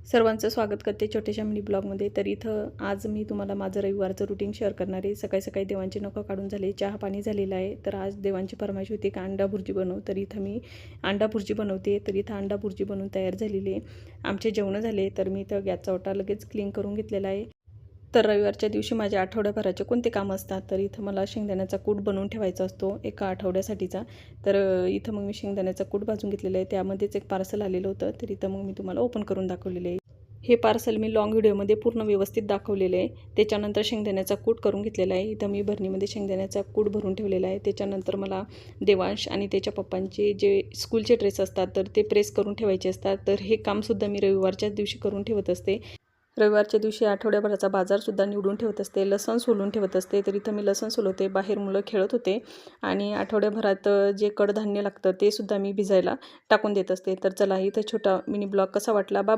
सर्वांचं स्वागत करते छोट्याशा मिनी ब्लॉगमध्ये. तर इथं आज मी तुम्हाला माझं रविवारचं रुटीन शेअर करणार आहे. सकाळी सकाळी देवांचे नखं काढून झाले, चहा पाणी झालेलं आहे. तर आज देवांची फरमाईश होती का अंडा भुर्जी बनव. तर इथं मी अंडा भुर्जी बनवते. तर इथं अंडा भुर्जी बनवून तयार झालेली आहे. आमचे जेवणं झाले. तर मी इथं गॅसचा ओटा लगेच क्लीन करून घेतलेला आहे. तर रविवारच्या दिवशी माझ्या आठवड्याभराचे कोणते कामं असतात, तर इथं मला शेंगदाण्याचा कूट बनवून ठेवायचा असतो एका आठवड्यासाठीचा. तर इथं मग मी शेंगदाण्याचा कूट भाजून घेतलेला आहे. त्यामध्येच एक पार्सल आलेलं होतं, तर इथं मग मी तुम्हाला ओपन करून दाखवलेलं आहे. हे पार्सल मी लॉंग व्हिडिओमध्ये पूर्ण व्यवस्थित दाखवलेलं आहे. त्याच्यानंतर शेंगदाण्याचा कूट करून घेतलेला आहे. इथं मी भरणीमध्ये शेंगदाण्याचा कूट भरून ठेवलेला आहे. त्याच्यानंतर मला देवांश आणि त्याच्या पप्पांचे जे स्कूलचे ड्रेस असतात, तर ते प्रेस करून ठेवायचे असतात. तर हे कामसुद्धा मी रविवारच्याच दिवशी करून ठेवत असते. रविवारच्या दिवशी आठवड्याभराचा बाजारसुद्धा निवडून ठेवत असते, लसूण सोलून ठेवत असते. तर इथं मी लसूण सोलवते. बाहेर मुलं खेळत होते आणि आठवड्याभरात जे कडधान्य लागतं ते सुद्धा मी भिजायला टाकून देत असते. तर चला, इथं छोटा मिनी ब्लॉग कसा वाटला. बाबा.